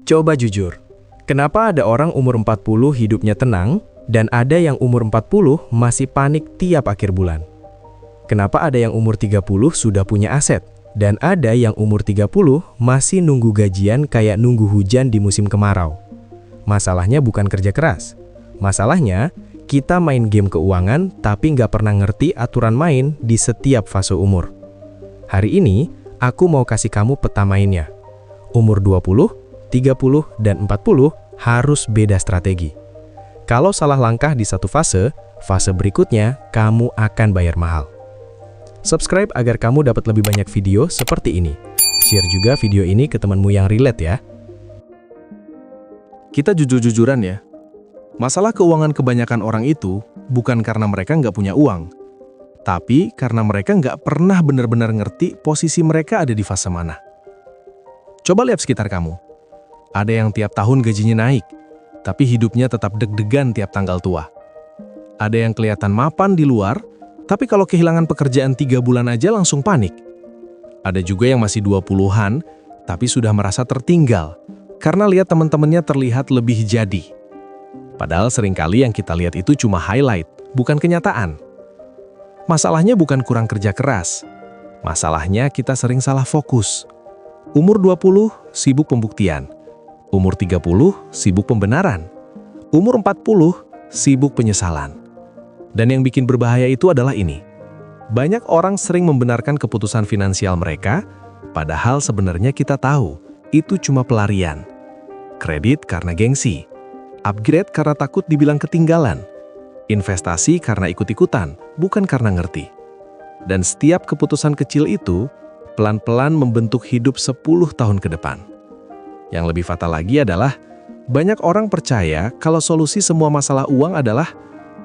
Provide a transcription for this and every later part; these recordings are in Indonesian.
Coba jujur, kenapa ada orang umur 40 hidupnya tenang, dan ada yang umur 40 masih panik tiap akhir bulan? Kenapa ada yang umur 30 sudah punya aset, dan ada yang umur 30 masih nunggu gajian kayak nunggu hujan di musim kemarau? Masalahnya bukan kerja keras. Masalahnya, kita main game keuangan tapi nggak pernah ngerti aturan main di setiap fase umur. Hari ini, aku mau kasih kamu peta mainnya. Umur 20, 30, dan 40 harus beda strategi. Kalau salah langkah di satu fase berikutnya kamu akan bayar mahal. Subscribe agar kamu dapat lebih banyak video seperti ini. Share juga video ini ke temanmu yang relate ya. Kita jujur-jujuran ya. Masalah keuangan kebanyakan orang itu bukan karena mereka nggak punya uang, tapi karena mereka nggak pernah benar-benar ngerti posisi mereka ada di fase mana. Coba lihat sekitar kamu. Ada yang tiap tahun gajinya naik, tapi hidupnya tetap deg-degan tiap tanggal tua. Ada yang kelihatan mapan di luar, tapi kalau kehilangan pekerjaan 3 bulan aja langsung panik. Ada juga yang masih 20-an, tapi sudah merasa tertinggal, karena lihat teman-temannya terlihat lebih jadi. Padahal seringkali yang kita lihat itu cuma highlight, bukan kenyataan. Masalahnya bukan kurang kerja keras. Masalahnya kita sering salah fokus. Umur 20, sibuk pembuktian. Umur 30, sibuk pembenaran. Umur 40, sibuk penyesalan. Dan yang bikin berbahaya itu adalah ini. Banyak orang sering membenarkan keputusan finansial mereka, padahal sebenarnya kita tahu, itu cuma pelarian. Kredit karena gengsi. Upgrade karena takut dibilang ketinggalan. Investasi karena ikut-ikutan, bukan karena ngerti. Dan setiap keputusan kecil itu, pelan-pelan membentuk hidup 10 tahun ke depan. Yang lebih fatal lagi adalah, banyak orang percaya kalau solusi semua masalah uang adalah,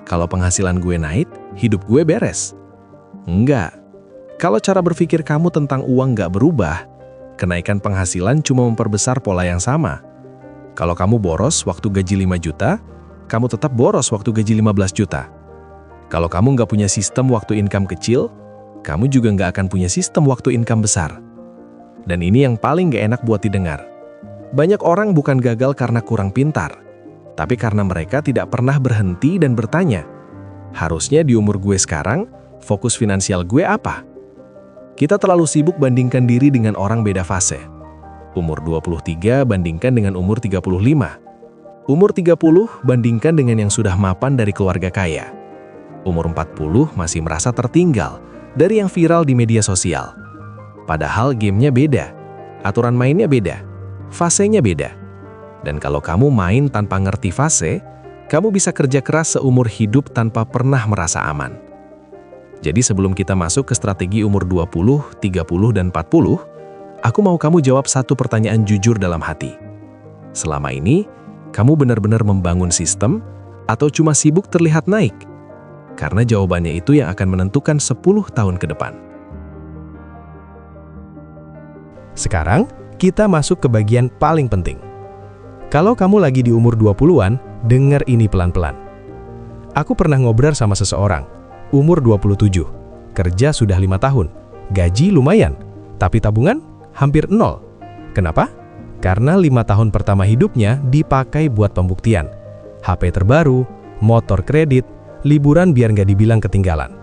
kalau penghasilan gue naik, hidup gue beres. Enggak. Kalau cara berpikir kamu tentang uang nggak berubah, kenaikan penghasilan cuma memperbesar pola yang sama. Kalau kamu boros waktu gaji 5 juta, kamu tetap boros waktu gaji 15 juta. Kalau kamu nggak punya sistem waktu income kecil, kamu juga nggak akan punya sistem waktu income besar. Dan ini yang paling nggak enak buat didengar. Banyak orang bukan gagal karena kurang pintar, tapi karena mereka tidak pernah berhenti dan bertanya, harusnya di umur gue sekarang, fokus finansial gue apa? Kita terlalu sibuk bandingkan diri dengan orang beda fase. Umur 23 bandingkan dengan umur 35. Umur 30 bandingkan dengan yang sudah mapan dari keluarga kaya. Umur 40 masih merasa tertinggal dari yang viral di media sosial. Padahal gamenya beda, aturan mainnya beda, fasenya beda. Dan kalau kamu main tanpa ngerti fase, kamu bisa kerja keras seumur hidup tanpa pernah merasa aman. Jadi sebelum kita masuk ke strategi umur 20, 30, dan 40, aku mau kamu jawab satu pertanyaan jujur dalam hati. Selama ini, kamu benar-benar membangun sistem atau cuma sibuk terlihat naik? Karena jawabannya itu yang akan menentukan 10 tahun ke depan. Sekarang, kita masuk ke bagian paling penting. Kalau kamu lagi di umur 20-an, dengar ini pelan-pelan. Aku pernah ngobrol sama seseorang, umur 27, kerja sudah 5 tahun, gaji lumayan, tapi tabungan hampir nol. Kenapa? Karena 5 tahun pertama hidupnya dipakai buat pembuktian. HP terbaru, motor kredit, liburan biar nggak dibilang ketinggalan.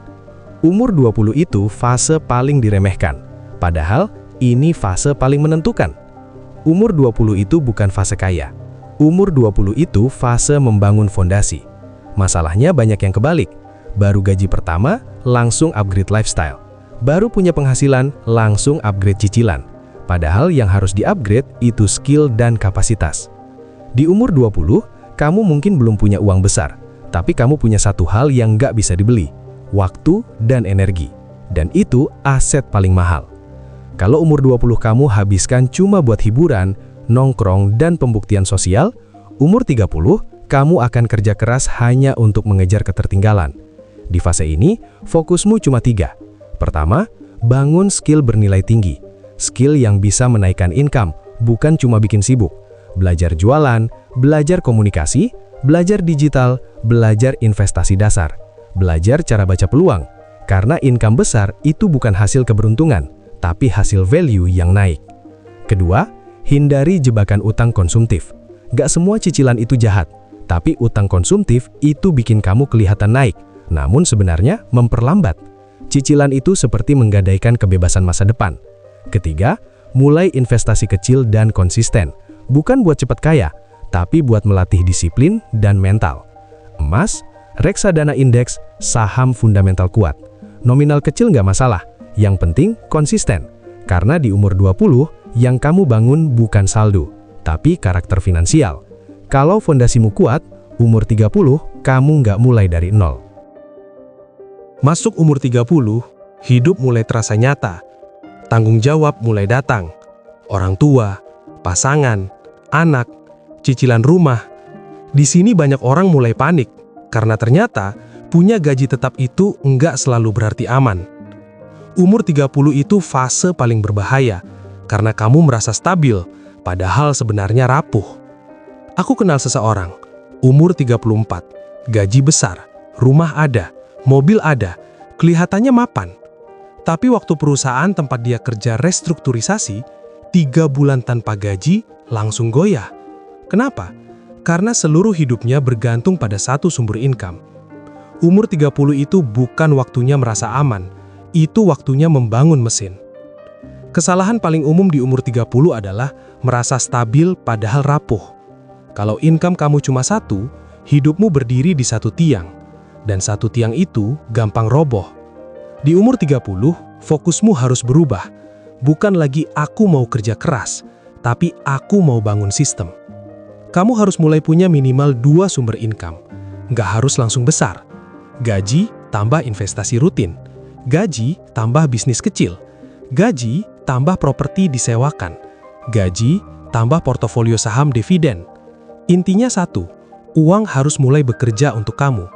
Umur 20 itu fase paling diremehkan, padahal ini fase paling menentukan. Umur 20 itu bukan fase kaya. Umur 20 itu fase membangun fondasi. Masalahnya banyak yang kebalik. Baru gaji pertama, langsung upgrade lifestyle. Baru punya penghasilan, langsung upgrade cicilan. Padahal yang harus di-upgrade itu skill dan kapasitas. Di umur 20, kamu mungkin belum punya uang besar, tapi kamu punya satu hal yang nggak bisa dibeli, waktu dan energi. Dan itu aset paling mahal. Kalau umur 20 kamu habiskan cuma buat hiburan, nongkrong, dan pembuktian sosial, umur 30, kamu akan kerja keras hanya untuk mengejar ketertinggalan. Di fase ini, fokusmu cuma 3. Pertama, bangun skill bernilai tinggi. Skill yang bisa menaikkan income, bukan cuma bikin sibuk. Belajar jualan, belajar komunikasi, belajar digital, belajar investasi dasar. Belajar cara baca peluang. Karena income besar itu bukan hasil keberuntungan, tapi hasil value yang naik. Kedua, Hindari jebakan utang konsumtif. Gak semua cicilan itu jahat, tapi utang konsumtif itu bikin kamu kelihatan naik, namun sebenarnya memperlambat. Cicilan itu seperti menggadaikan kebebasan masa depan. Ketiga, mulai investasi kecil dan konsisten. Bukan buat cepat kaya, tapi buat melatih disiplin dan mental. Emas, reksadana indeks, saham fundamental kuat. Nominal kecil nggak masalah, yang penting konsisten. Karena di umur 20, yang kamu bangun bukan saldo, tapi karakter finansial. Kalau fondasimu kuat, umur 30, kamu nggak mulai dari nol. Masuk umur 30, hidup mulai terasa nyata. Tanggung jawab mulai datang. Orang tua, pasangan, anak, cicilan rumah. Di sini banyak orang mulai panik, karena ternyata punya gaji tetap itu nggak selalu berarti aman. Umur 30 itu fase paling berbahaya, karena kamu merasa stabil, padahal sebenarnya rapuh. Aku kenal seseorang, umur 34, gaji besar, rumah ada, mobil ada, kelihatannya mapan. Tapi waktu perusahaan tempat dia kerja restrukturisasi, 3 bulan tanpa gaji langsung goyah. Kenapa? Karena seluruh hidupnya bergantung pada satu sumber income. Umur 30 itu bukan waktunya merasa aman, itu waktunya membangun mesin. Kesalahan paling umum di umur 30 adalah merasa stabil padahal rapuh. Kalau income kamu cuma satu, hidupmu berdiri di satu tiang. Dan satu tiang itu gampang roboh. Di umur 30, fokusmu harus berubah. Bukan lagi aku mau kerja keras, tapi aku mau bangun sistem. Kamu harus mulai punya minimal 2 sumber income. Nggak harus langsung besar. Gaji tambah investasi rutin. Gaji tambah bisnis kecil. Gaji tambah properti disewakan. Gaji tambah portofolio saham dividen. Intinya satu, uang harus mulai bekerja untuk kamu.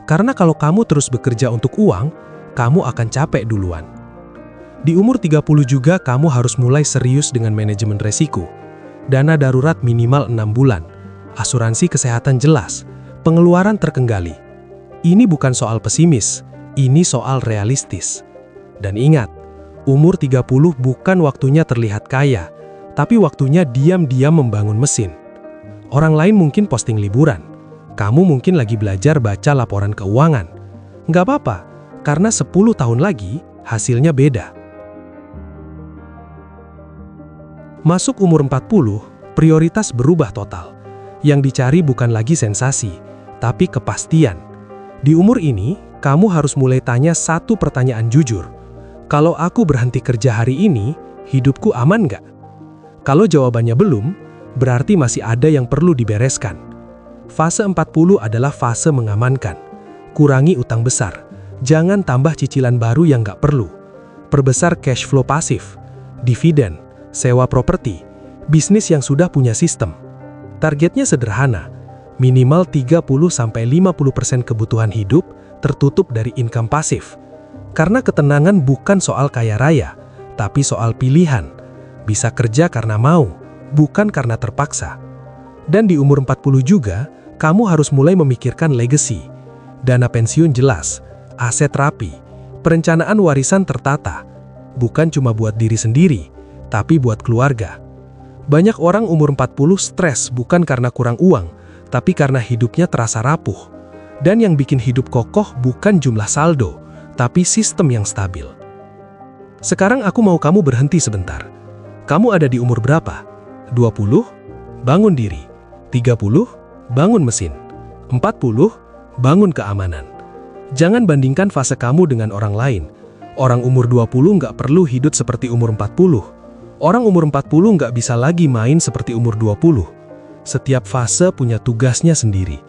Karena kalau kamu terus bekerja untuk uang, kamu akan capek duluan. Di umur 30 juga kamu harus mulai serius dengan manajemen resiko. Dana darurat minimal 6 bulan. Asuransi kesehatan jelas. Pengeluaran terkendali. Ini bukan soal pesimis, ini soal realistis. Dan ingat, umur 30 bukan waktunya terlihat kaya, tapi waktunya diam-diam membangun mesin. Orang lain mungkin posting liburan, kamu mungkin lagi belajar baca laporan keuangan. Nggak apa-apa, karena 10 tahun lagi hasilnya beda. Masuk umur 40, prioritas berubah total. Yang dicari bukan lagi sensasi, tapi kepastian. Di umur ini, kamu harus mulai tanya satu pertanyaan jujur. Kalau aku berhenti kerja hari ini, hidupku aman nggak? Kalau jawabannya belum, berarti masih ada yang perlu dibereskan. Fase 40 adalah fase mengamankan. Kurangi utang besar. Jangan tambah cicilan baru yang nggak perlu. Perbesar cash flow pasif. Dividen, sewa properti, bisnis yang sudah punya sistem. Targetnya sederhana. Minimal 30-50% kebutuhan hidup tertutup dari income pasif. Karena ketenangan bukan soal kaya raya, tapi soal pilihan. Bisa kerja karena mau, bukan karena terpaksa. Dan di umur 40 juga, kamu harus mulai memikirkan legacy. Dana pensiun jelas, aset rapi, perencanaan warisan tertata. Bukan cuma buat diri sendiri, tapi buat keluarga. Banyak orang umur 40 stres bukan karena kurang uang, tapi karena hidupnya terasa rapuh. Dan yang bikin hidup kokoh bukan jumlah saldo, tapi sistem yang stabil. Sekarang aku mau kamu berhenti sebentar. Kamu ada di umur berapa? 20? Bangun diri. 30? Bangun mesin. 40? Bangun keamanan. Jangan bandingkan fase kamu dengan orang lain. Orang umur 20 nggak perlu hidup seperti umur 40. Orang umur 40 nggak bisa lagi main seperti umur 20. Setiap fase punya tugasnya sendiri.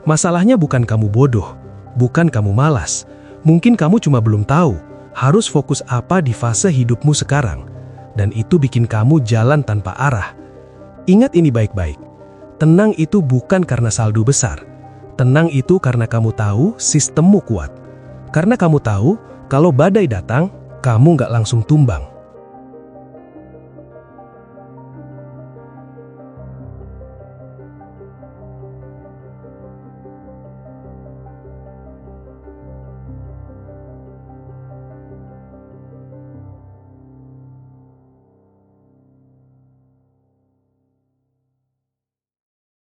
Masalahnya bukan kamu bodoh, bukan kamu malas. Mungkin kamu cuma belum tahu harus fokus apa di fase hidupmu sekarang. Dan itu bikin kamu jalan tanpa arah. Ingat ini baik-baik. Tenang itu bukan karena saldo besar. Tenang itu karena kamu tahu sistemmu kuat. Karena kamu tahu kalau badai datang, kamu nggak langsung tumbang.